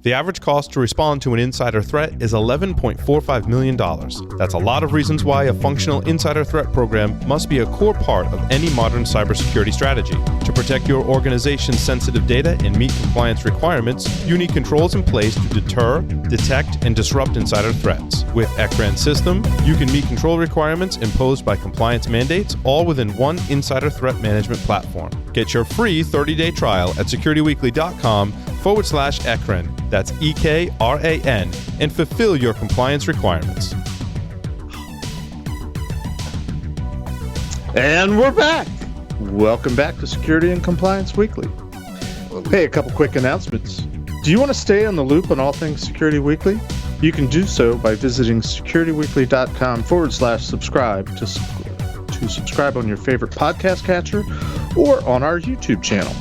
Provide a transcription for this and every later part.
The average cost to respond to an insider threat is $11.45 million. That's a lot of reasons why a functional insider threat program must be a core part of any modern cybersecurity strategy. To protect your organization's sensitive data and meet compliance requirements, you need controls in place to deter, detect, and disrupt insider threats. With ECRAN system, you can meet control requirements imposed by compliance mandates all within one insider threat management platform. Get your free 30-day trial at securityweekly.com/ECRAN. That's EKRAN, and fulfill your compliance requirements. And we're back. Welcome back to Security and Compliance Weekly. Hey, a couple quick announcements. Do you want to stay on the loop on all things Security Weekly? You can do so by visiting securityweekly.com/subscribe to subscribe on your favorite podcast catcher or on our YouTube channel.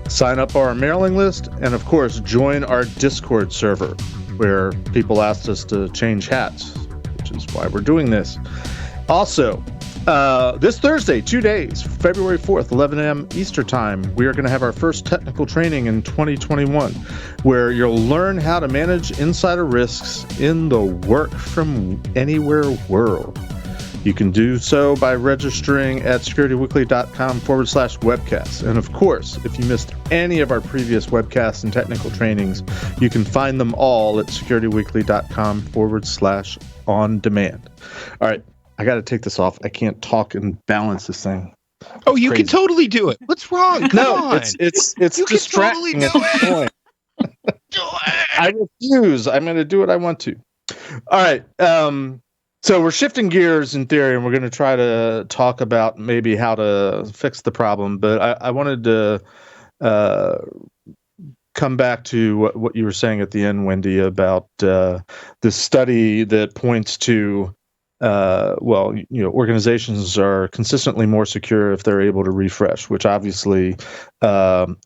Sign up our mailing list, and of course, join our Discord server, where people asked us to change hats, which is why we're doing this. Also, this Thursday, 2 days, February 4th, 11 a.m. Eastern Time, we are going to have our first technical training in 2021, where you'll learn how to manage insider risks in the work from anywhere world. You can do so by registering at securityweekly.com/webcasts. And of course, if you missed any of our previous webcasts and technical trainings, you can find them all at securityweekly.com/on-demand. All right, I got to take this off. I can't talk and balance this thing. Oh, you can totally do it. What's wrong? Come on. It's you distracting. Can totally do it. I refuse. I'm going to do what I want to. All right. So we're shifting gears in theory, and we're going to try to talk about maybe how to fix the problem. But I wanted to come back to what you were saying at the end, Wendy, about this study that points to, organizations are consistently more secure if they're able to refresh, which obviously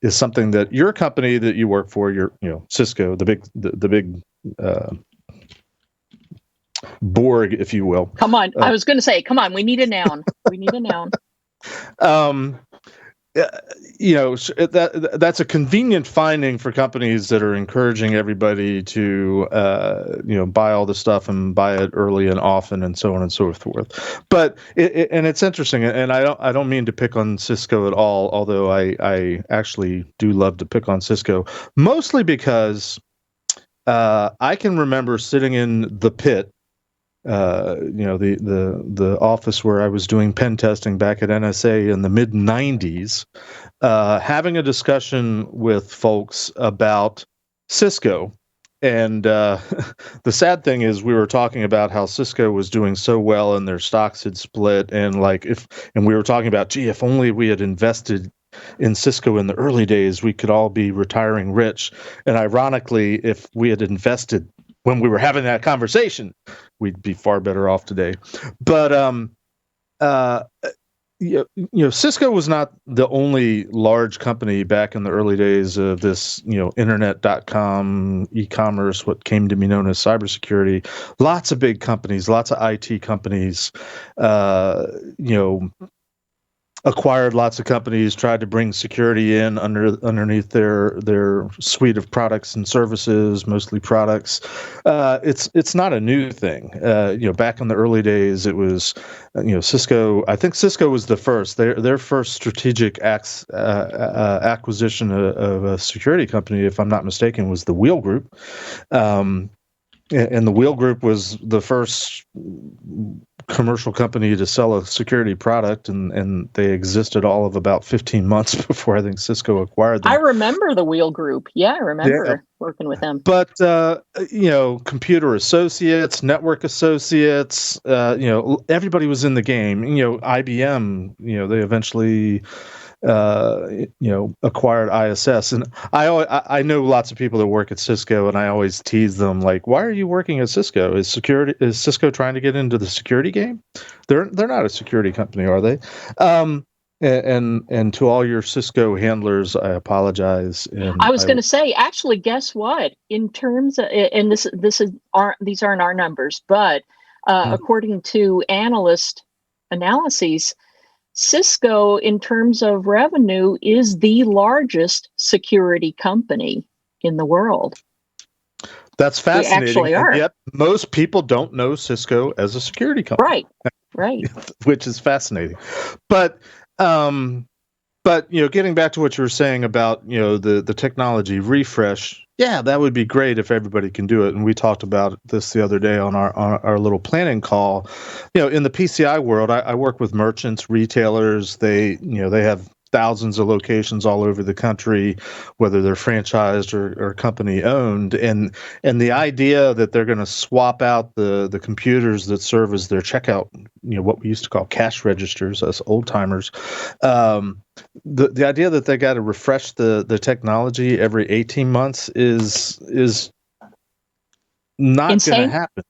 is something that your company that you work for, Cisco, the big Borg, if you will. Come on. I was going to say, come on, we need a noun. We need a noun. That's a convenient finding for companies that are encouraging everybody to, buy all the stuff and buy it early and often and so on and so forth. But it's interesting, and I don't mean to pick on Cisco at all, although I actually do love to pick on Cisco, mostly because I can remember sitting in the pit, the office where I was doing pen testing back at NSA in the mid 90s, having a discussion with folks about Cisco. And the sad thing is we were talking about how Cisco was doing so well and their stocks had split. And we were talking about, gee, if only we had invested in Cisco in the early days, we could all be retiring rich. And ironically, if we had invested when we were having that conversation, we'd be far better off today. But Cisco was not the only large company back in the early days of this, internet.com, e-commerce, what came to be known as cybersecurity. Lots of big companies, lots of IT companies, acquired lots of companies, tried to bring security in underneath their suite of products and services, mostly products. It's not a new thing. Back in the early days, it was, Cisco. I think Cisco was the first. Their first strategic acquisition of a security company, if I'm not mistaken, was the Wheel Group. And the Wheel Group was the first commercial company to sell a security product, and they existed all of about 15 months before I think Cisco acquired them. I remember the Wheel Group. Yeah, I remember working with them. But computer associates, network associates, everybody was in the game. IBM, they eventually acquired ISS. And I know lots of people that work at Cisco, and I always tease them like, why are you working at Cisco? Is Cisco trying to get into the security game? They're not a security company, are they? And to all your Cisco handlers, I apologize. And I was going to say, actually, guess what? In terms of, and these aren't our numbers, but according to analyses, Cisco, in terms of revenue, is the largest security company in the world. That's fascinating. actually are. And yet most people don't know Cisco as a security company. Right. Which is fascinating. But getting back to what you were saying about, the technology refresh, yeah, that would be great if everybody can do it. And we talked about this the other day on our little planning call. In the PCI world, I work with merchants, retailers. They have thousands of locations all over the country, whether they're franchised or company owned. And the idea that they're going to swap out the computers that serve as their checkout, what we used to call cash registers, us old timers, the idea that they got to refresh the technology every 18 months is not going to happen.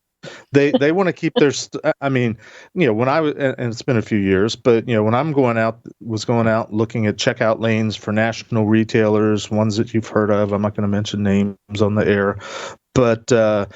They want to keep their when I was, and it's been a few years, but when I'm going out looking at checkout lanes for national retailers, ones that you've heard of, I'm not going to mention names on the air, but to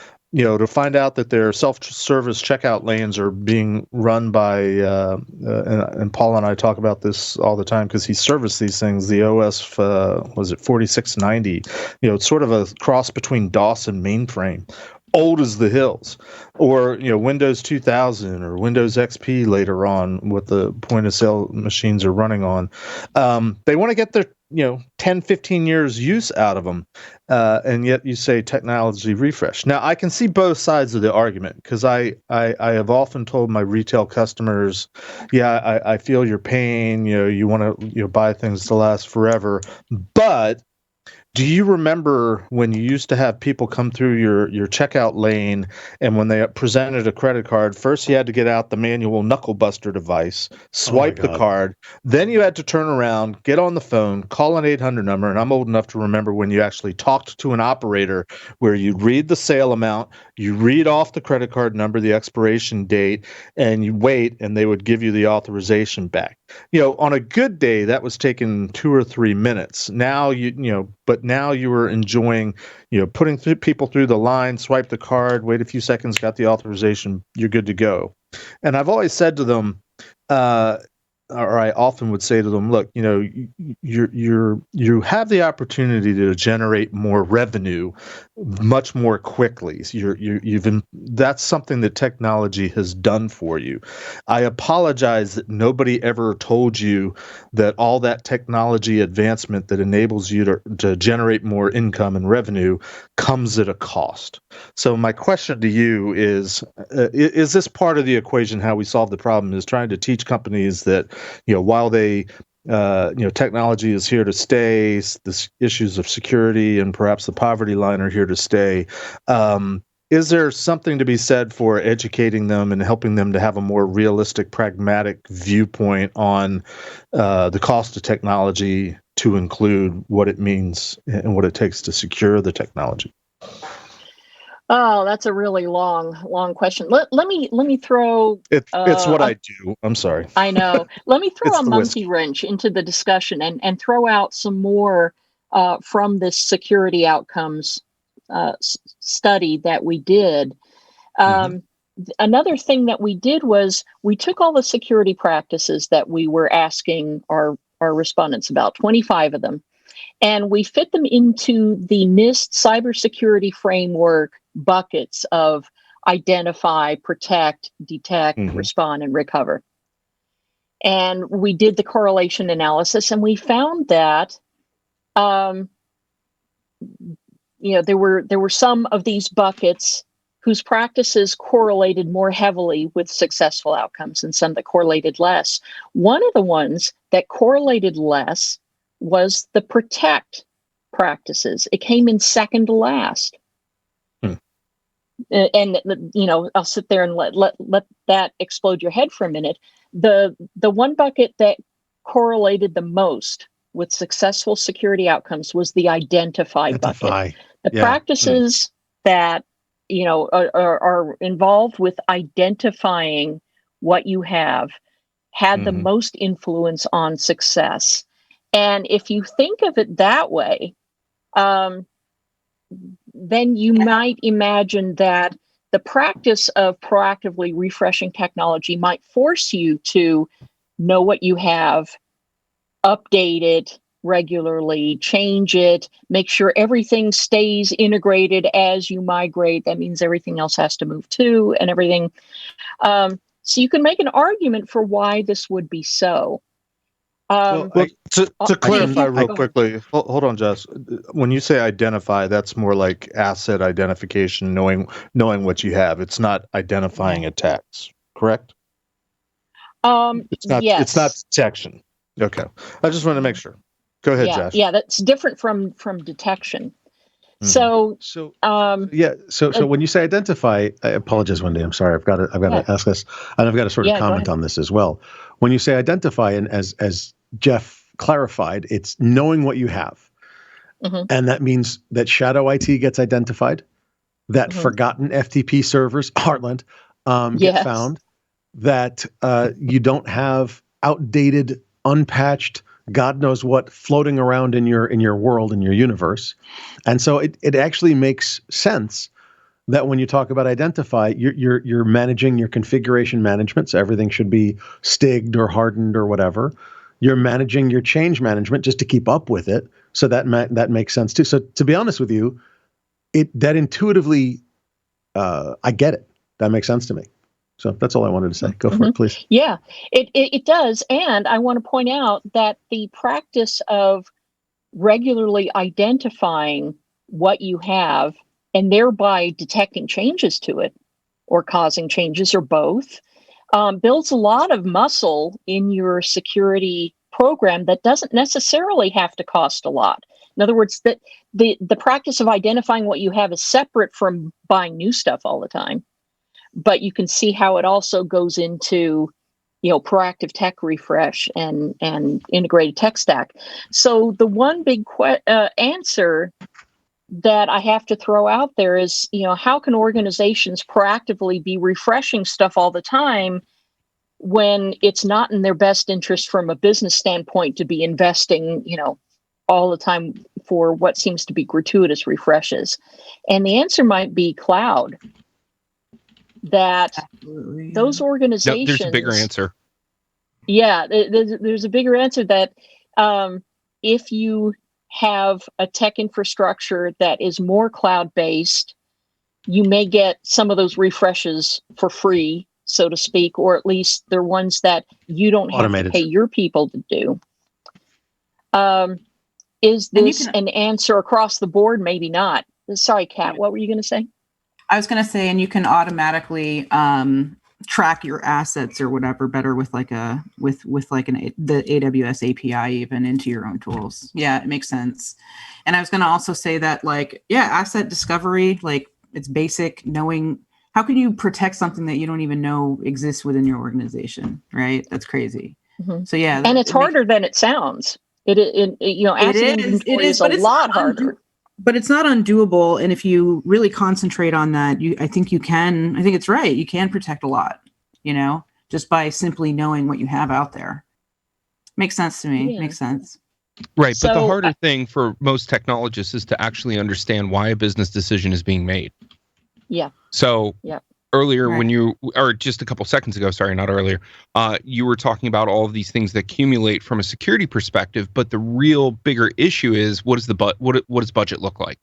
find out that their self-service checkout lanes are being run by, and Paul and I talk about this all the time because he serviced these things, the OS, was it 4690? It's sort of a cross between DOS and mainframe, old as the hills, or Windows 2000 or Windows XP later on, what the point of sale machines are running on. They want to get their 10, 15 years use out of them, and yet you say technology refresh. Now I can see both sides of the argument, because I have often told my retail customers, I feel your pain, you want to buy things to last forever, but do you remember when you used to have people come through your checkout lane, and when they presented a credit card, first you had to get out the manual knuckle buster device, swipe the card, then you had to turn around, get on the phone, call an 800 number, and I'm old enough to remember when you actually talked to an operator where you'd read the sale amount, you read off the credit card number, the expiration date, and you wait, and they would give you the authorization back. On a good day, that was taking 2 or 3 minutes. Now but now you were enjoying, putting people through the line, swipe the card, wait a few seconds, got the authorization, you're good to go. And I've always said to them, or I often would say to them, look, you have the opportunity to generate more revenue much more quickly. That's something that technology has done for you. I apologize that nobody ever told you that all that technology advancement that enables you to generate more income and revenue comes at a cost. So my question to you is this part of the equation, how we solve the problem, is trying to teach companies that, while they, technology is here to stay, the issues of security and perhaps the poverty line are here to stay. Is there something to be said for educating them and helping them to have a more realistic, pragmatic viewpoint on the cost of technology, to include what it means and what it takes to secure the technology? Oh, that's a really long question. Let me throw. It's what I do. I'm sorry. I know. Let me throw a monkey whiskey wrench into the discussion and throw out some more from this security outcomes study that we did. Another thing that we did was we took all the security practices that we were asking our respondents about, 25 of them, and we fit them into the NIST cybersecurity framework buckets of identify, protect, detect, respond, and recover. And we did the correlation analysis, and we found that there were some of these buckets whose practices correlated more heavily with successful outcomes and some that correlated less. One of the ones that correlated less was the protect practices. It came in second to last. And I'll sit there and let that explode your head for a minute. The one bucket that correlated the most with successful security outcomes was the identify bucket. The practices that are involved with identifying what you have had the most influence on success. And if you think of it that way, then you might imagine that the practice of proactively refreshing technology might force you to know what you have, update it, regularly, change it, make sure everything stays integrated as you migrate. That means everything else has to move too, and everything. So you can make an argument for why this would be so. To clarify real Go ahead. quickly, hold on, Jess. When you say identify, that's more like asset identification, knowing what you have. It's not identifying attacks, correct? It's not. Yes. It's not detection. Okay, I just want to make sure. Go ahead, Josh. Yeah, that's different from detection. Mm-hmm. So So when you say identify, I apologize, Wendy. I'm sorry. I've got to ask this, and I've got to sort of comment on this as well. When you say identify, and as Jeff clarified, it's knowing what you have, and that means that shadow IT gets identified, that forgotten FTP servers, Heartland, get found, that you don't have outdated, unpatched, God knows what floating around in your world, in your universe. And so it actually makes sense that when you talk about identify, you're managing your configuration management, so everything should be stigged or hardened or whatever. You're managing your change management just to keep up with it, so that makes sense too. So to be honest with you, that intuitively, I get it. That makes sense to me. So that's all I wanted to say. Go for it, please. Yeah, it does. And I want to point out that the practice of regularly identifying what you have and thereby detecting changes to it or causing changes or both builds a lot of muscle in your security program that doesn't necessarily have to cost a lot. In other words, that the practice of identifying what you have is separate from buying new stuff all the time. But you can see how it also goes into, proactive tech refresh and integrated tech stack. So the one big answer that I have to throw out there is, how can organizations proactively be refreshing stuff all the time when it's not in their best interest from a business standpoint to be investing, all the time for what seems to be gratuitous refreshes? And the answer might be cloud. That those organizations. No, there's a bigger answer. Yeah, there's a bigger answer that if you have a tech infrastructure that is more cloud-based, you may get some of those refreshes for free, so to speak, or at least they're ones that you don't have to pay your people to do. Is this an answer across the board? Maybe not. Sorry, Kat, what were you going to say? I was going to say, and you can automatically track your assets or whatever better with the AWS API even into your own tools. Yeah, it makes sense. And I was going to also say that asset discovery, it's basic knowing how can you protect something that you don't even know exists within your organization, right? That's crazy. So yeah, and it's harder than it sounds. Asset inventory is a lot harder. But it's not undoable, and if you really concentrate on that, I think it's right. You can protect a lot, just by simply knowing what you have out there. Makes sense to me. Makes sense. Right, but the harder thing for most technologists is to actually understand why a business decision is being made. Yeah. So earlier or just a couple seconds ago, sorry, not earlier, you were talking about all of these things that accumulate from a security perspective, but the real bigger issue is what does budget look like?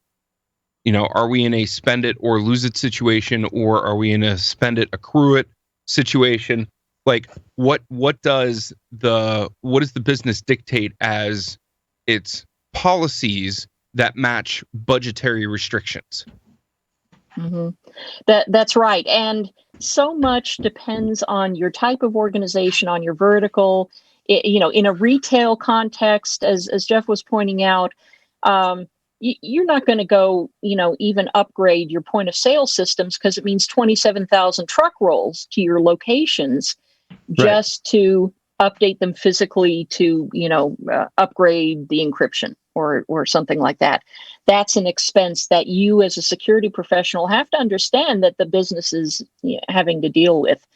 Are we in a spend it or lose it situation, or are we in a spend it, accrue it situation? What does the business dictate as its policies that match budgetary restrictions? That's right. And so much depends on your type of organization, on your vertical. In a retail context, as Jeff was pointing out, you're not going to go, even upgrade your point of sale systems because it means 27,000 truck rolls to your locations just to update them physically to, upgrade the encryption or something like that. That's an expense that you as a security professional have to understand that the business is having to deal with.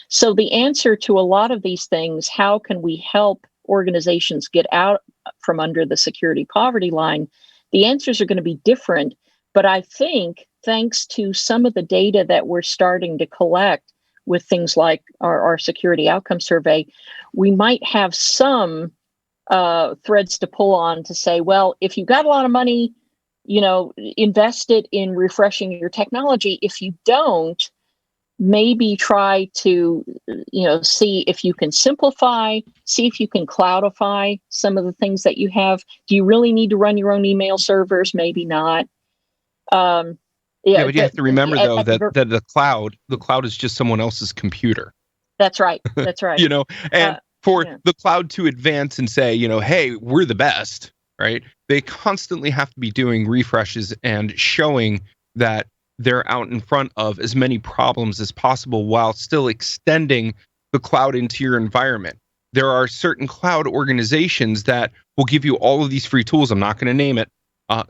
So the answer to a lot of these things, how can we help organizations get out from under the security poverty line? The answers are going to be different, but I think thanks to some of the data that we're starting to collect with things like our security outcome survey, we might have some threads to pull on to say, well, if you've got a lot of money, invest it in refreshing your technology. If you don't, maybe try to, see if you can simplify, see if you can cloudify some of the things that you have. Do you really need to run your own email servers? Maybe not. But you have to remember though that the cloud is just someone else's computer. That's right. That's right. And for the cloud to advance and say, hey, we're the best, right? They constantly have to be doing refreshes and showing that they're out in front of as many problems as possible while still extending the cloud into your environment. There are certain cloud organizations that will give you all of these free tools. I'm not going to name it.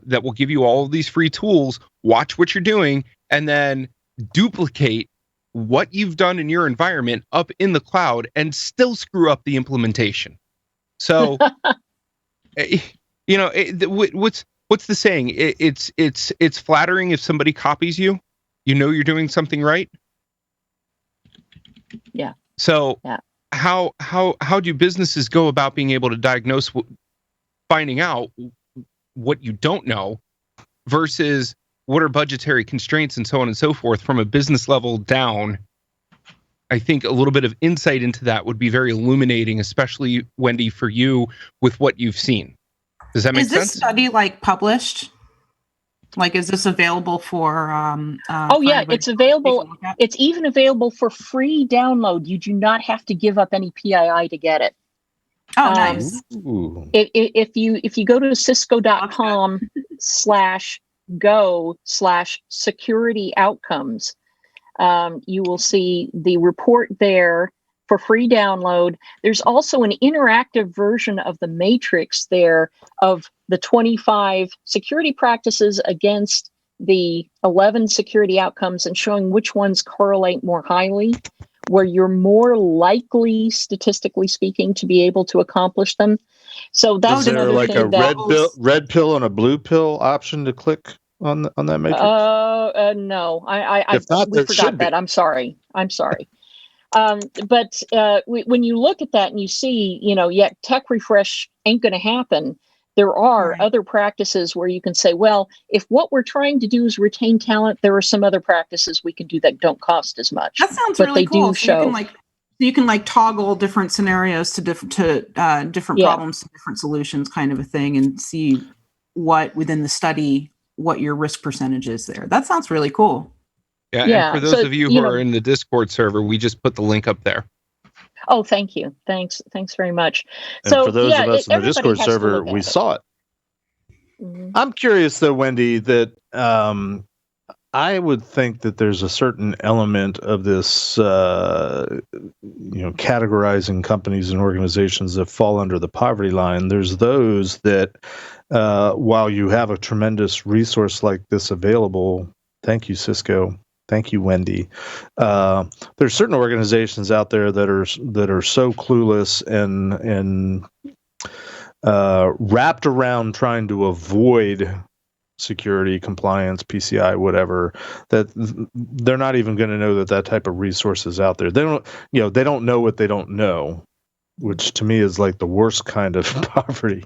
That will give you all of these free tools, watch what you're doing, and then duplicate what you've done in your environment up in the cloud and still screw up the implementation. So, what's the saying? It's flattering if somebody copies you. You're doing something right. Yeah. So, how do businesses go about being able to diagnose, finding out what you don't know, versus what are budgetary constraints and so on and so forth from a business level down? I think a little bit of insight into that would be very illuminating, especially, Wendy, for you with what you've seen. Does that make sense? Is this study published? Is this available for? It's available. It's even available for free download. You do not have to give up any PII to get it. Oh, nice. If you go to cisco.com/go/security outcomes, you will see the report there for free download. There's also an interactive version of the matrix there of the 25 security practices against the 11 security outcomes and showing which ones correlate more highly, where you're more likely, statistically speaking, to be able to accomplish them. So that's there a red pill and a blue pill option to click on that matrix? No, we forgot that. I'm sorry. But when you look at that and you see, yet tech refresh ain't going to happen. There are other practices where you can say, well, if what we're trying to do is retain talent, there are some other practices we can do that don't cost as much. That sounds really cool. You can toggle different scenarios to different problems, to different solutions, kind of a thing, and see what within the study, what your risk percentage is there. That sounds really cool. Yeah. And for those of you who are in the Discord server, we just put the link up there. Oh, thank you. Thanks very much. And for those of us in the Discord server, we saw it. Mm-hmm. I'm curious though, Wendy, that I would think that there's a certain element of this, categorizing companies and organizations that fall under the poverty line. There's those that, while you have a tremendous resource like this available, thank you, Cisco. Thank you, Wendy. There's certain organizations out there that are so clueless and wrapped around trying to avoid security, compliance, PCI, whatever, that they're not even going to know that type of resource is out there. They don't know what they don't know, which to me is like the worst kind of poverty.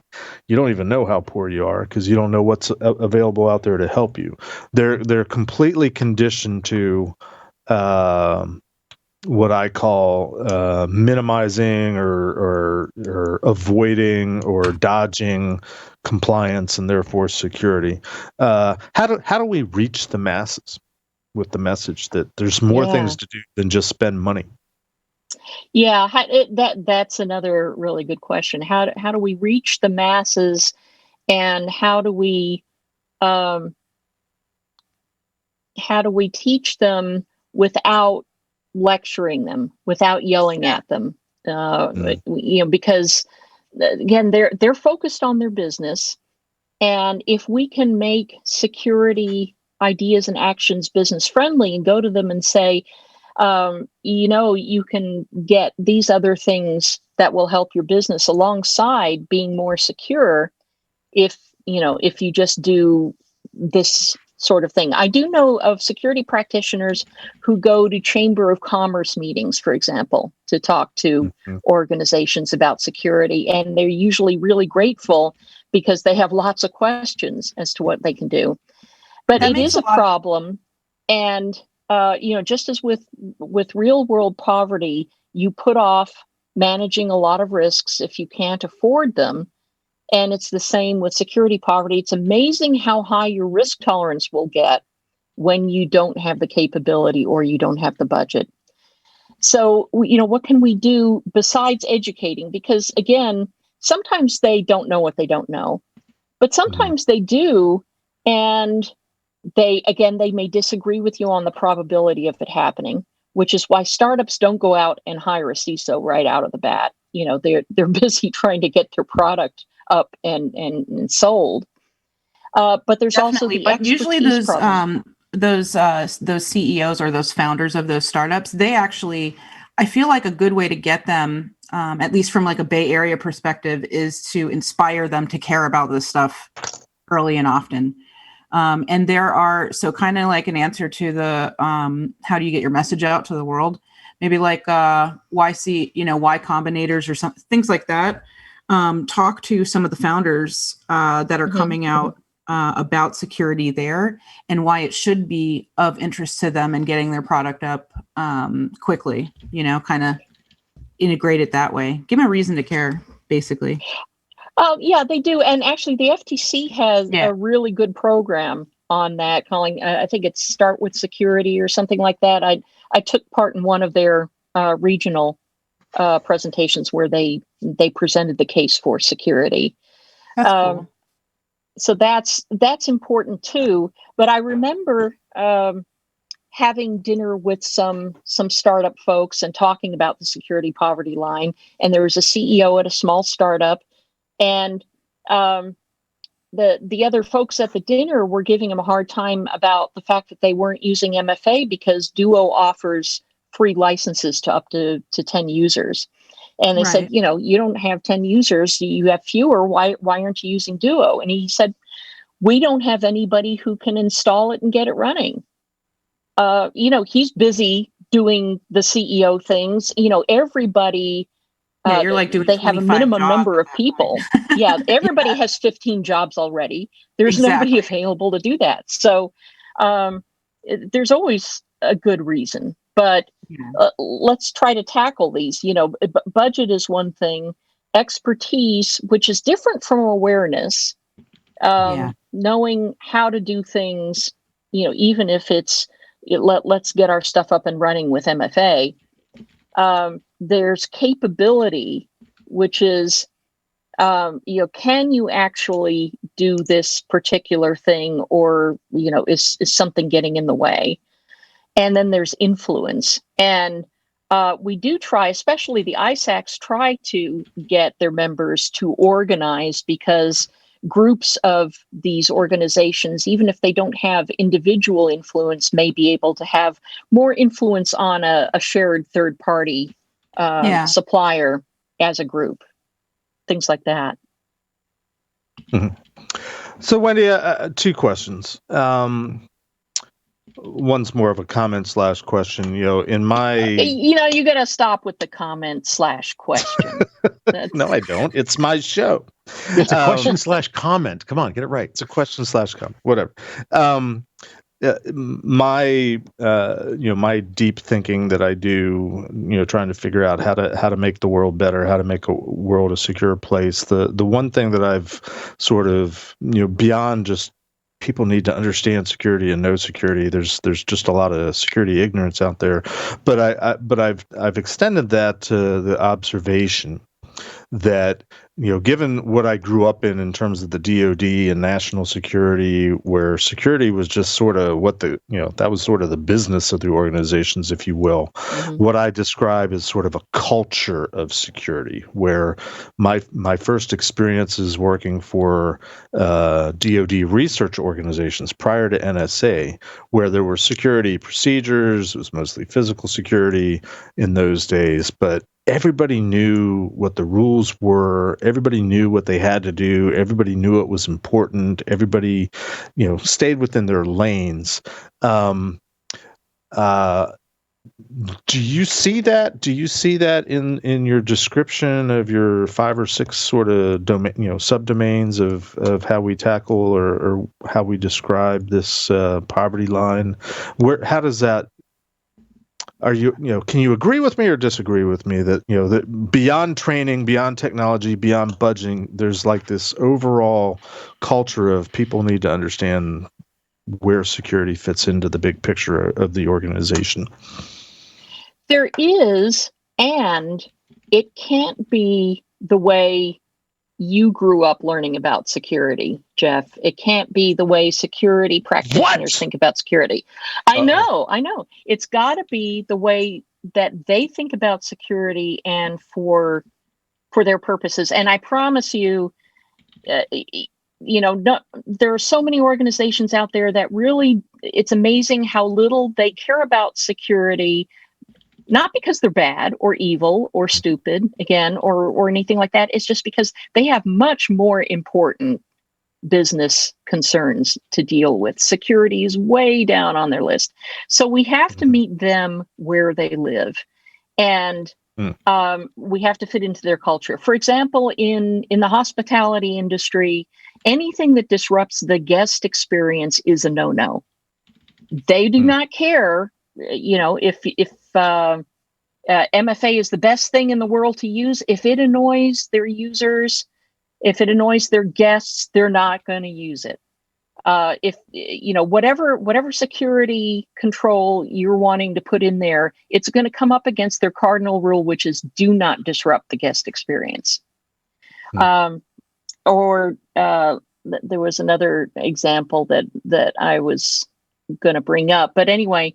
You don't even know how poor you are because you don't know what's available out there to help you. They're completely conditioned to what I call minimizing or avoiding or dodging compliance and therefore security. How do we reach the masses with the message that there's more things to do than just spend money? Yeah, that's another really good question. How do we reach the masses, and how do we teach them without lecturing them, without yelling at them? Because again, they're focused on their business, and if we can make security ideas and actions business friendly and go to them and say, you can get these other things that will help your business alongside being more secure if you just do this sort of thing. I do know of security practitioners who go to Chamber of Commerce meetings, for example, to talk to organizations about security. And they're usually really grateful because they have lots of questions as to what they can do. But it is a problem. And, just as with real world poverty, you put off managing a lot of risks if you can't afford them. And it's the same with security poverty. It's amazing how high your risk tolerance will get when you don't have the capability or you don't have the budget. So, what can we do besides educating? Because again, sometimes they don't know what they don't know, but sometimes they do. And they may disagree with you on the probability of it happening, which is why startups don't go out and hire a CISO right out of the bat. They're busy trying to get their product up and sold. But there's Definitely. also the usually those CEOs or those founders of those startups, they actually, I feel like a good way to get them, at least from like a Bay Area perspective, is to inspire them to care about this stuff early and often. And there are, so kind of like an answer to the how do you get your message out to the world? Maybe like Y Combinators or some things like that. Talk to some of the founders that are coming out about security there and why it should be of interest to them and getting their product up quickly, kind of integrate it that way. Give them a reason to care, basically. Yeah, they do. And actually, the FTC has a really good program on that, calling, I think it's Start with Security or something like that. I took part in one of their regional presentations where they presented the case for security. That's cool. So that's important too. But I remember having dinner with some startup folks and talking about the security poverty line. And there was a CEO at a small startup, and the other folks at the dinner were giving him a hard time about the fact that they weren't using MFA because Duo offers free licenses to up to 10 users. And they said, you don't have 10 users, you have fewer. Why aren't you using Duo? And he said, we don't have anybody who can install it and get it running. He's busy doing the CEO things. Everybody, you're like doing they have a minimum number of people. Yeah, everybody has 15 jobs already. There's nobody available to do that. So there's always a good reason. But let's try to tackle these. Budget is one thing. Expertise, which is different from awareness, knowing how to do things, even if let's get our stuff up and running with MFA. There's capability, which is, can you actually do this particular thing, or, is something getting in the way? And then there's influence. And we do try, especially the ISACs, try to get their members to organize, because groups of these organizations, even if they don't have individual influence, may be able to have more influence on a shared third party supplier as a group, things like that. Mm-hmm. So, Wendy, 2 questions. One's more of a comment / question. In my, you got to stop with the comment / question. No, I don't. It's my show. It's a question / comment. Come on, get it right. It's a question / comment. Whatever. My my deep thinking that I do, trying to figure out how to make the world better, how to make a world a secure place. The one thing that I've sort of, beyond just people need to understand security and know security. There's just a lot of security ignorance out there, but I've extended that to the observation that, given what I grew up in terms of the DoD and national security, where security was just sort of what that was sort of the business of the organizations, if you will. Mm-hmm. What I describe as sort of a culture of security, where my first experiences working for DoD research organizations prior to NSA, where there were security procedures, it was mostly physical security in those days, but everybody knew what the rules were. Everybody knew what they had to do. Everybody knew it was important. Everybody, stayed within their lanes. Do you see that? Do you see that in your description of your 5 or 6 sort of domain, subdomains of how we tackle or how we describe this poverty line? How does that? Are you, can you agree with me or disagree with me that, that beyond training, beyond technology, beyond budgeting, there's like this overall culture of people need to understand where security fits into the big picture of the organization? There is, and it can't be the way you grew up learning about security, Jeff. It can't be the way security practitioners think about security. I know. It's got to be the way that they think about security and for their purposes. And I promise you, there are so many organizations out there that really, it's amazing how little they care about security. Not because they're bad or evil or stupid, again, or anything like that. It's just because they have much more important business concerns to deal with. Security is way down on their list. So we have to meet them where they live. And we have to fit into their culture. For example, in the hospitality industry, anything that disrupts the guest experience is a no-no. They do not care, if MFA is the best thing in the world to use. If it annoys their users, if it annoys their guests, they're not going to use it. Whatever security control you're wanting to put in there, it's going to come up against their cardinal rule, which is do not disrupt the guest experience. There was another example that I was going to bring up, but anyway,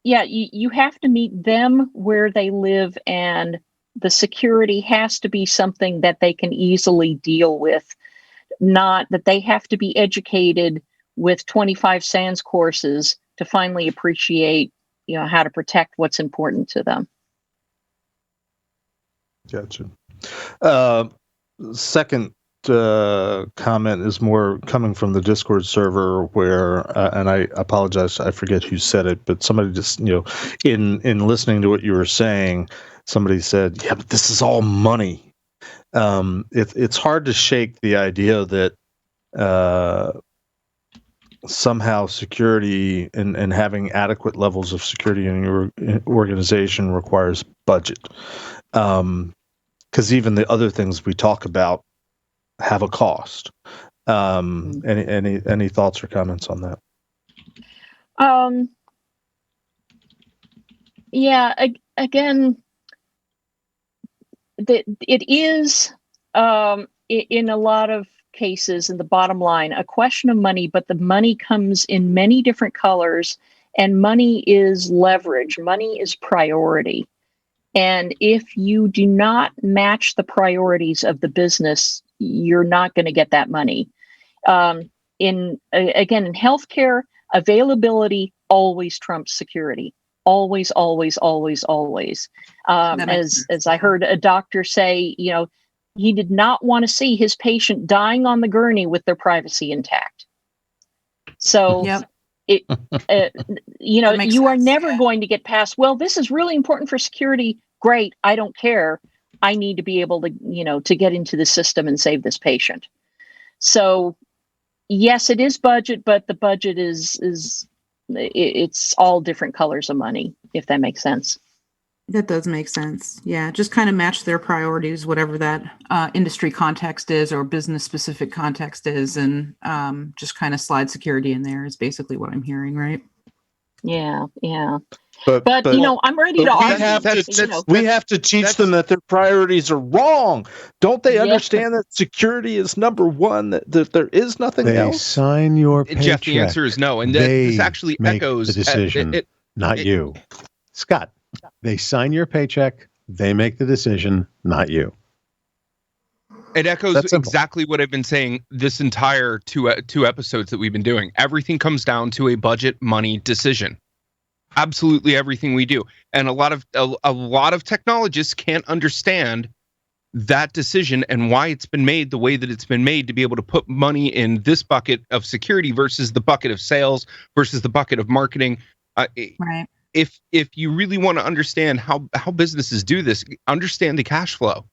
you have to meet them where they live, and the security has to be something that they can easily deal with, not that they have to be educated with 25 SANS courses to finally appreciate, how to protect what's important to them. Gotcha. Second comment is more coming from the Discord server where, and I apologize, I forget who said it, but somebody just, in listening to what you were saying, somebody said, yeah, but this is all money. It's hard to shake the idea that somehow security and having adequate levels of security in your organization requires budget. Because even the other things we talk about have a cost. Any thoughts or comments on that? Again, it is in a lot of cases, in the bottom line, a question of money, but the money comes in many different colors, and money is leverage. Money is priority. And if you do not match the priorities of the business, you're not going to get that money. In healthcare, availability always trumps security. Always, always, always, always. As I heard a doctor say, he did not want to see his patient dying on the gurney with their privacy intact. So, you are never going to get past, well, this is really important for security. Great. I don't care. I need to be able to, to get into the system and save this patient. So yes, it is budget, but the budget it's all different colors of money, if that makes sense. That does make sense. Yeah. Just kind of match their priorities, whatever that industry context is or business specific context is. And just kind of slide security in there is basically what I'm hearing. Right. Yeah. Yeah. But I'm ready to argue. We have to teach them that their priorities are wrong. Don't they understand that security is number one, that there is nothing else? They sign your paycheck. Jeff, the answer is no. And this actually make echoes the decision, not you. Scott, they sign your paycheck. They make the decision, not you. It echoes exactly what I've been saying this entire two episodes that we've been doing. Everything comes down to a budget money decision. absolutely everything we do. And a lot of technologists can't understand that decision and why it's been made the way that it's been made, to be able to put money in this bucket of security versus the bucket of sales versus the bucket of marketing. Right. If you really want to understand how businesses do this, understand the cash flow.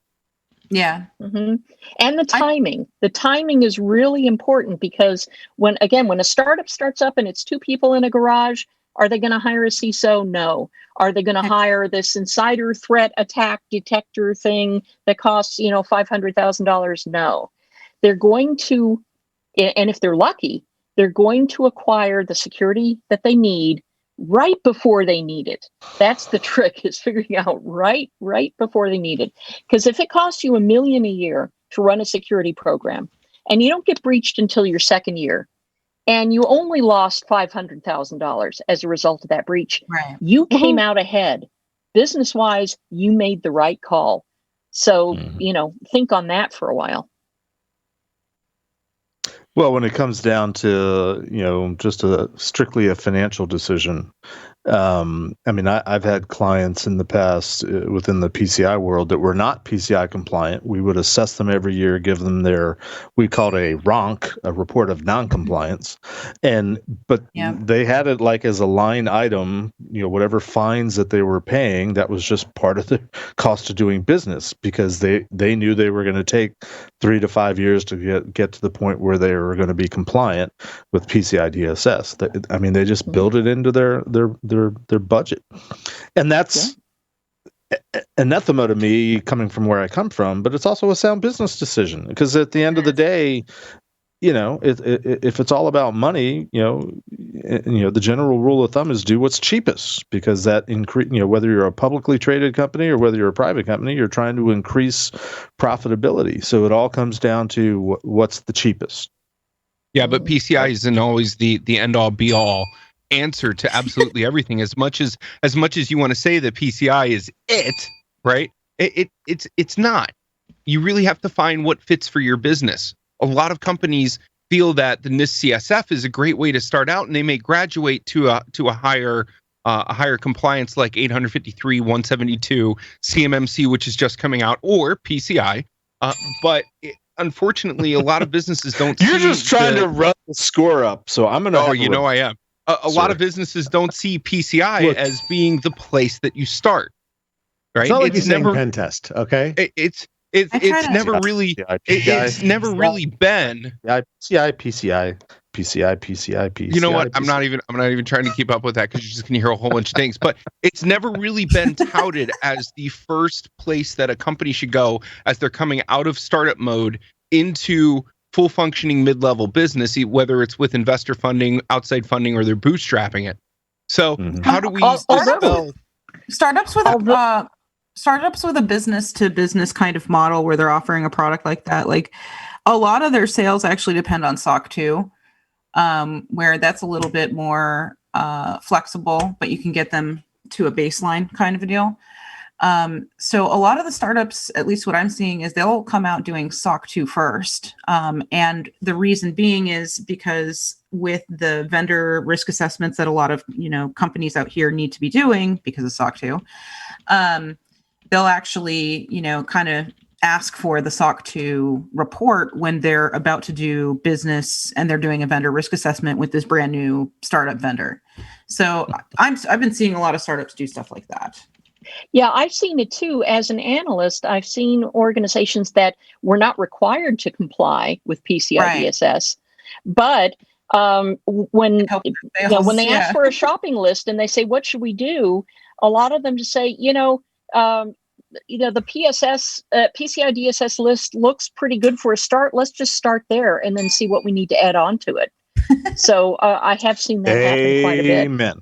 Yeah. Mm-hmm. And the timing. The timing is really important, because when a startup starts up and it's two people in a garage, are they going to hire a CISO? No. Are they going to hire this insider threat attack detector thing that costs, $500,000? No. They're going to, and if they're lucky, they're going to acquire the security that they need right before they need it. That's the trick, is figuring out right before they need it. Because if it costs you $1 million a year to run a security program, and you don't get breached until your second year, and you only lost $500,000 as a result of that breach, right, you came out ahead. Business-wise, you made the right call. So, think on that for a while. Well, when it comes down to, just strictly a financial decision, I've had clients in the past within the PCI world that were not PCI compliant. We would assess them every year, give them we called a RONC, a report of non-compliance. But they had it like as a line item, whatever fines that they were paying, that was just part of the cost of doing business, because they knew they were going to take 3 to 5 years to get to the point where they were going to be compliant with PCI DSS. They just built it into their budget, and that's anathema to me, coming from where I come from. But it's also a sound business decision, because at the end of the day, if it's all about money, the general rule of thumb is do what's cheapest, because that whether you're a publicly traded company or whether you're a private company, you're trying to increase profitability. So it all comes down to what's the cheapest. Yeah, but PCI isn't always the end all be all answer to absolutely everything. As much as you want to say that PCI is it, right? It's not. You really have to find what fits for your business. A lot of companies feel that the NIST CSF is a great way to start out, and they may graduate to a higher compliance, like 853, 172, CMMC, which is just coming out, or PCI. Unfortunately, a lot of businesses don't. You're just trying to run the score up, so I'm gonna. Oh, I am. A lot of businesses don't see PCI as being the place that you start. Right? It's not like it's never pen test. Okay. It's never really been. PCI. You know what? I'm not even trying to keep up with that, because you're just going to hear a whole bunch of things. But it's never really been touted as the first place that a company should go as they're coming out of startup mode into full functioning mid-level business, whether it's with investor funding, outside funding, or they're bootstrapping it. So how do we dispel startups with a business to business kind of model where they're offering a product like that? Like, a lot of their sales actually depend on SOC 2, where that's a little bit more flexible, but you can get them to a baseline kind of a deal. So a lot of the startups, at least what I'm seeing, is they'll come out doing SOC 2 first. And the reason being is because with the vendor risk assessments that a lot of, companies out here need to be doing because of SOC 2, they'll actually, kind of ask for the SOC 2 report when they're about to do business and they're doing a vendor risk assessment with this brand new startup vendor. So I've been seeing a lot of startups do stuff like that. Yeah, I've seen it too. As an analyst, I've seen organizations that were not required to comply with PCI DSS, but when they ask for a shopping list and they say, "What should we do?" a lot of them just say, the PCI DSS list looks pretty good for a start. Let's just start there and then see what we need to add on to it. So I have seen that happen quite a bit. Amen.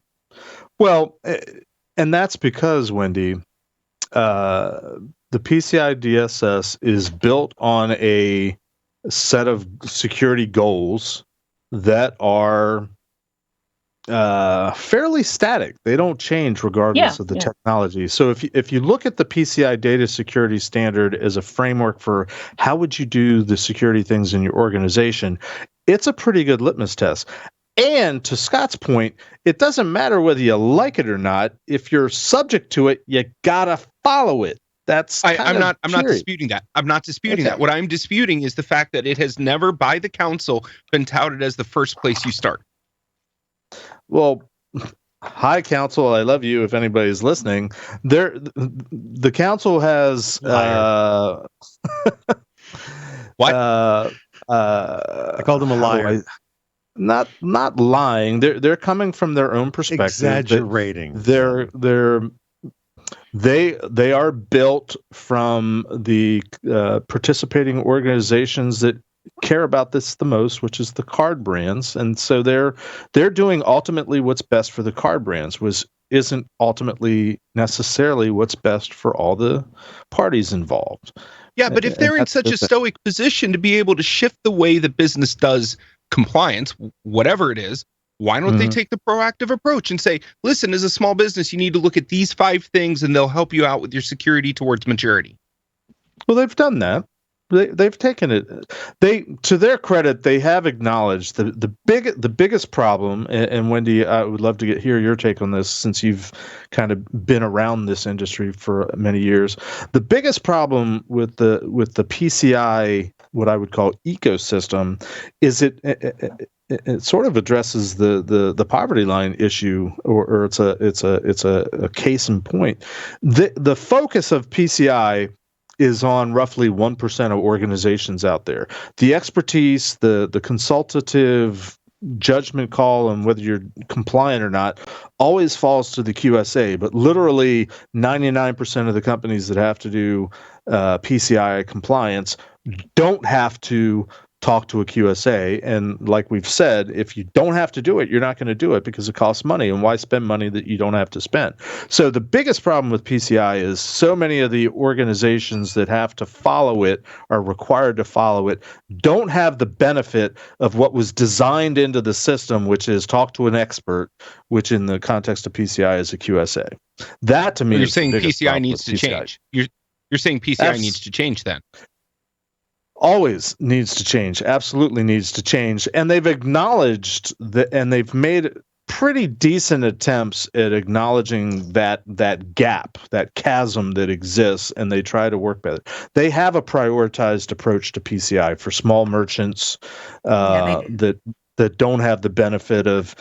Well, and that's because, Wendy, the PCI DSS is built on a set of security goals that are fairly static. They don't change regardless of the technology. So if you look at the PCI data security standard as a framework for how would you do the security things in your organization, it's a pretty good litmus test. And to Scott's point, it doesn't matter whether you like it or not. If you're subject to it, you gotta follow it. I'm not disputing that. I'm not disputing that. What I'm disputing is the fact that it has never, by the council, been touted as the first place you start. Well, hi, council. I love you. If anybody's listening, the council has what? I called him a liar. Not lying. They're coming from their own perspective. Exaggerating. They are built from the participating organizations that care about this the most, which is the card brands, and so they're doing ultimately what's best for the card brands, isn't ultimately necessarily what's best for all the parties involved. Yeah, but if they're in such a stoic position to be able to shift the way the business does compliance, whatever it is, why don't they take the proactive approach and say, listen, as a small business, you need to look at these 5 things and they'll help you out with your security towards maturity? Well, they've done that. They've taken it. To their credit, they have acknowledged the biggest problem. And Wendy, I would love to hear your take on this, since you've kind of been around this industry for many years. The biggest problem with the PCI, what I would call ecosystem, is it sort of addresses the poverty line issue, or it's a case in point. The focus of PCI is on roughly 1% of organizations out there. The expertise, the consultative judgment call on whether you're compliant or not always falls to the QSA, but literally 99% of the companies that have to do PCI compliance don't have to talk to a QSA. And like we've said, if you don't have to do it, you're not going to do it because it costs money, and why spend money that you don't have to spend? So the biggest problem with PCI is so many of the organizations that have to follow it, are required to follow it, don't have the benefit of what was designed into the system, which is talk to an expert, which in the context of PCI is a QSA. That to me, you're saying PCI needs to change. You're saying PCI needs to change then. Always needs to change, absolutely needs to change. And they've acknowledged that, and they've made pretty decent attempts at acknowledging that gap, that chasm that exists, and they try to work better. They have a prioritized approach to PCI for small merchants that don't have the benefit of,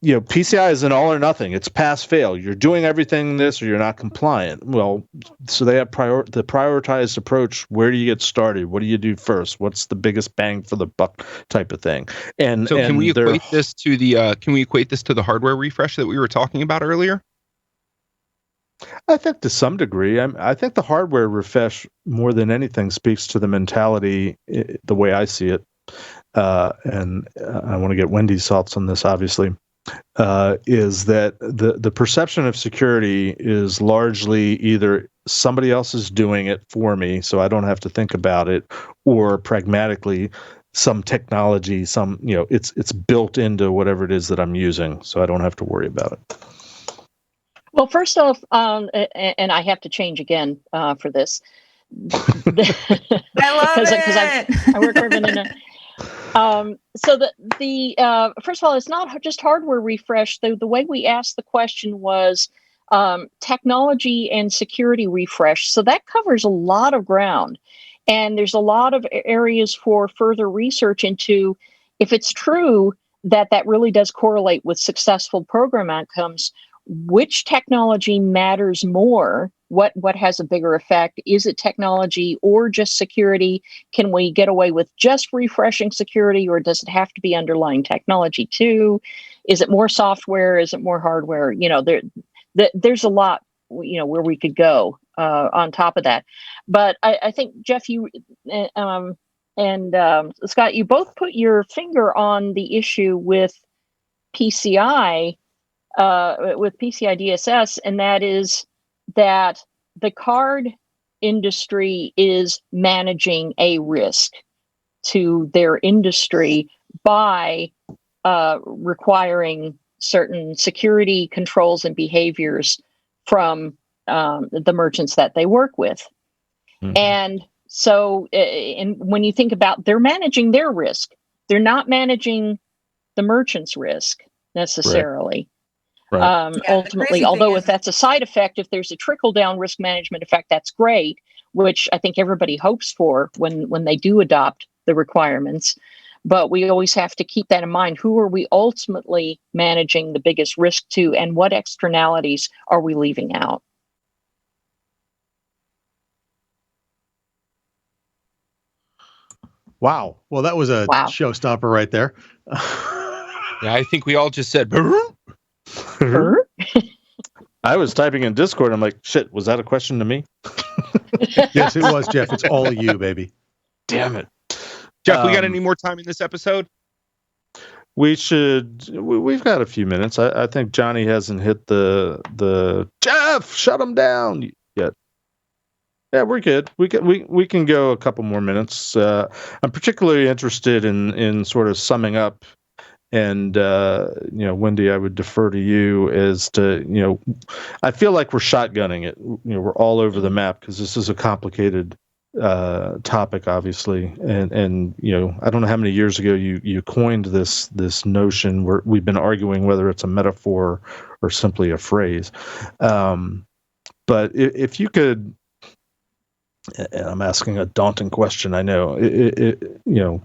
PCI is an all or nothing. It's pass fail. You're doing everything this or you're not compliant. Well, so they have the prioritized approach. Where do you get started? What do you do first? What's the biggest bang for the buck type of thing? And so can we equate this to the hardware refresh that we were talking about earlier? I think to some degree. I think the hardware refresh more than anything speaks to the mentality, the way I see it. And I want to get Wendy's thoughts on this, obviously. Is that the perception of security is largely either somebody else is doing it for me, so I don't have to think about it, or pragmatically some technology, it's built into whatever it is that I'm using, so I don't have to worry about it. Well, first off, and I have to change again for this. I love it. Because I work for Vanilla. So the first of all, it's not just hardware refresh. The way we asked the question was technology and security refresh. So that covers a lot of ground, and there's a lot of areas for further research into if it's true that really does correlate with successful program outcomes. Which technology matters more? What has a bigger effect? Is it technology or just security? Can we get away with just refreshing security, or does it have to be underlying technology too? Is it more software? Is it more hardware? There's a lot, where we could go on top of that. But I think, Jeff, you and Scott, you both put your finger on the issue with PCI, with PCI DSS, and that is that the card industry is managing a risk to their industry by requiring certain security controls and behaviors from the merchants that they work with. Mm-hmm. And so and when you think about, they're managing their risk, they're not managing the merchant's risk necessarily. Right. Ultimately, although if that's a side effect, if there's a trickle down risk management effect, that's great, which I think everybody hopes for when they do adopt the requirements. But we always have to keep that in mind. Who are we ultimately managing the biggest risk to, and what externalities are we leaving out? Wow. Well, that was a showstopper right there. Yeah, I think we all just said. I was typing in Discord. I'm like, shit, was that a question to me? Yes, it was, Jeff. It's all you, baby. Damn it. Jeff, we got any more time in this episode? We've got a few minutes. I think Johnny hasn't hit the Jeff, shut him down yet. Yeah, we're good. We can go a couple more minutes. I'm particularly interested in sort of summing up. And, Wendy, I would defer to you as to, I feel like we're shotgunning it. We're all over the map because this is a complicated topic, obviously. And I don't know how many years ago you coined this notion where we've been arguing whether it's a metaphor or simply a phrase. But if you could, and I'm asking a daunting question, I know.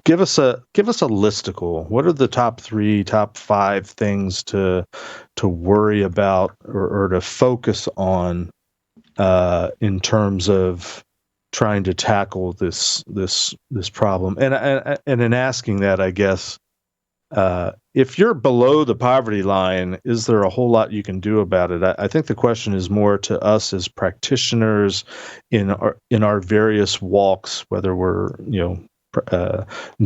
Give us a listicle. What are the top 3, top 5 things to worry about or to focus on in terms of trying to tackle this problem? And in asking that, I guess, if you're below the poverty line, is there a whole lot you can do about it? I think the question is more to us as practitioners in our various walks, whether we're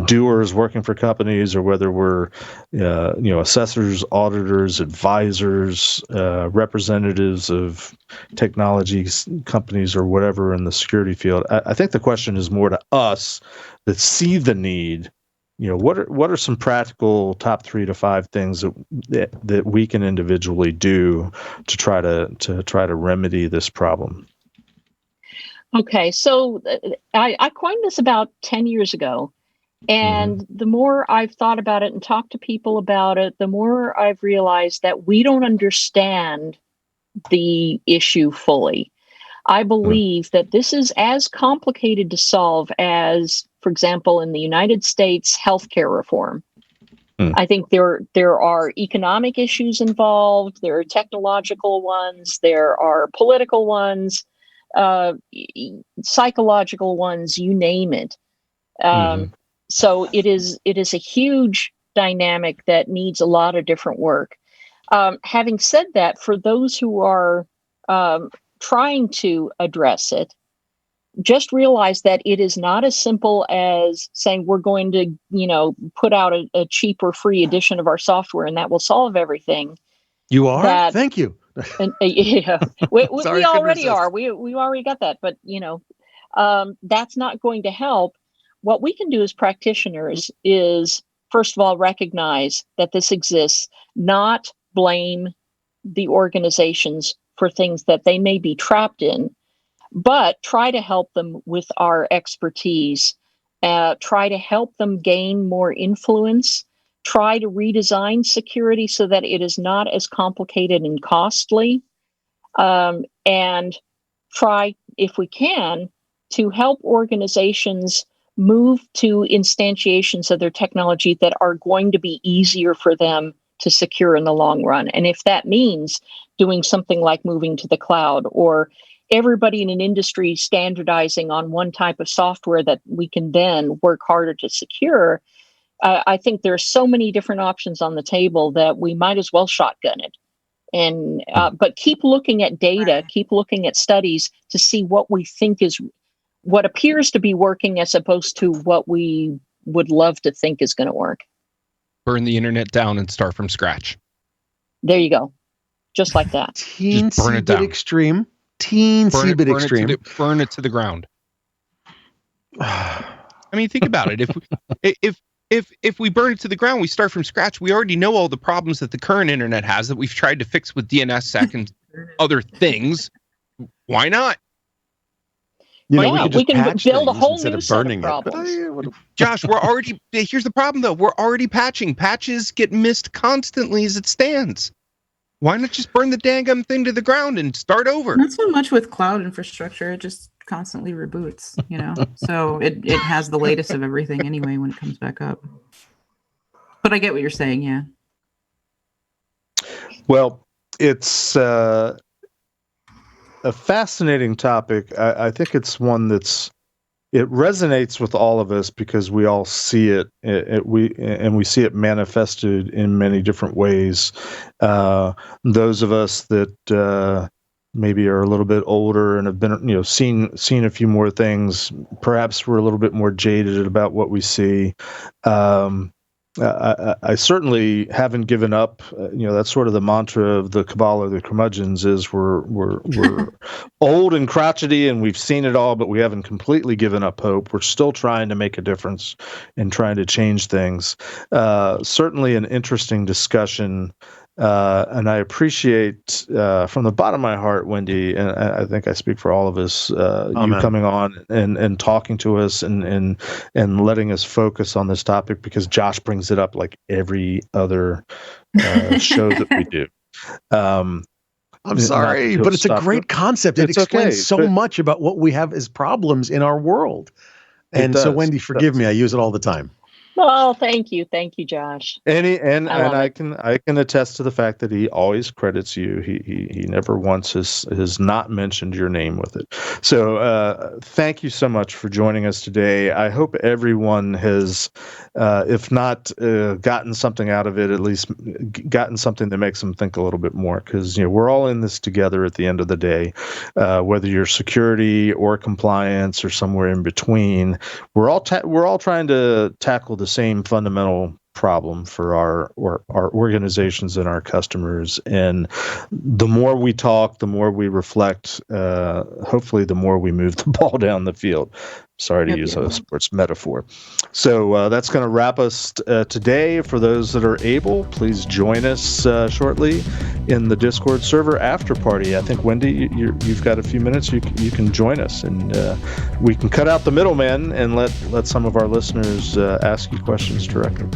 doers working for companies or whether we're assessors, auditors, advisors, representatives of technology companies or whatever in the security field. I think the question is more to us that see the need. What are some practical top 3 to 5 things that we can individually do to try to remedy this problem? Okay, so I coined this about 10 years ago, and the more I've thought about it and talked to people about it, the more I've realized that we don't understand the issue fully. I believe that this is as complicated to solve as, for example, in the United States, healthcare reform. I think there are economic issues involved, there are technological ones, there are political ones, psychological ones, you name it. So it is a huge dynamic that needs a lot of different work. Having said that, for those who are trying to address it, just realize that it is not as simple as saying we're going to, put out a cheap or free edition of our software and that will solve everything. You are? Thank you. Yeah, we already are. We already got that, but that's not going to help. What we can do as practitioners is, first of all, recognize that this exists, not blame the organizations for things that they may be trapped in, but try to help them with our expertise, try to help them gain more influence, try to redesign security so that it is not as complicated and costly, and try, if we can, to help organizations move to instantiations of their technology that are going to be easier for them to secure in the long run. And if that means doing something like moving to the cloud, or everybody in an industry standardizing on one type of software that we can then work harder to secure, I think there's so many different options on the table that we might as well shotgun it. And but keep looking at data, keep looking at studies to see what we think is what appears to be working as opposed to what we would love to think is going to work. Burn the internet down and start from scratch. There you go. Just like that. Teensy bit extreme. Teensy bit extreme. Burn it to the ground. I mean, think about it. If we burn it to the ground, we start from scratch. We already know all the problems that the current internet has that we've tried to fix with DNSSEC and other things. Why not? You know, we can build a whole instead new of set of burning it. problems. Josh, here's the problem though. We're already patching. Patches get missed constantly as it stands. Why not just burn the dang thing to the ground and start over? Not so much with cloud infrastructure. It just constantly reboots, you know. So it has the latest of everything anyway when it comes back up. But I get what you're saying, yeah. Well, it's a fascinating topic. I think it's one it resonates with all of us because we all see it. We see it manifested in many different ways. Those of us that maybe are a little bit older and have been, seen a few more things, perhaps we're a little bit more jaded about what we see. I certainly haven't given up. That's sort of the mantra of the cabal or the curmudgeons is we're old and crotchety and we've seen it all, but we haven't completely given up hope. We're still trying to make a difference and trying to change things. Certainly an interesting discussion. And I appreciate from the bottom of my heart, Wendy, and I think I speak for all of us, you coming on and talking to us and letting us focus on this topic because Josh brings it up like every other show that we do. I'm sorry, but it's a great concept. It explains so much about what we have as problems in our world. And so, Wendy, forgive me, I use it all the time. Well, thank you, Josh. I can attest to the fact that he always credits you. He never once has not mentioned your name with it. So thank you so much for joining us today. I hope everyone has, if not gotten something out of it, at least gotten something that makes them think a little bit more. Because we're all in this together at the end of the day, whether you're security or compliance or somewhere in between. We're all trying to tackle the same fundamental problem for our organizations and our customers. And the more we talk, the more we reflect, hopefully the more we move the ball down the field. Sorry to use a sports metaphor. So that's going to wrap us today. For those that are able, please join us shortly in the Discord server after party. I think, Wendy, you've got a few minutes. You can join us, and we can cut out the middleman and let some of our listeners ask you questions directly.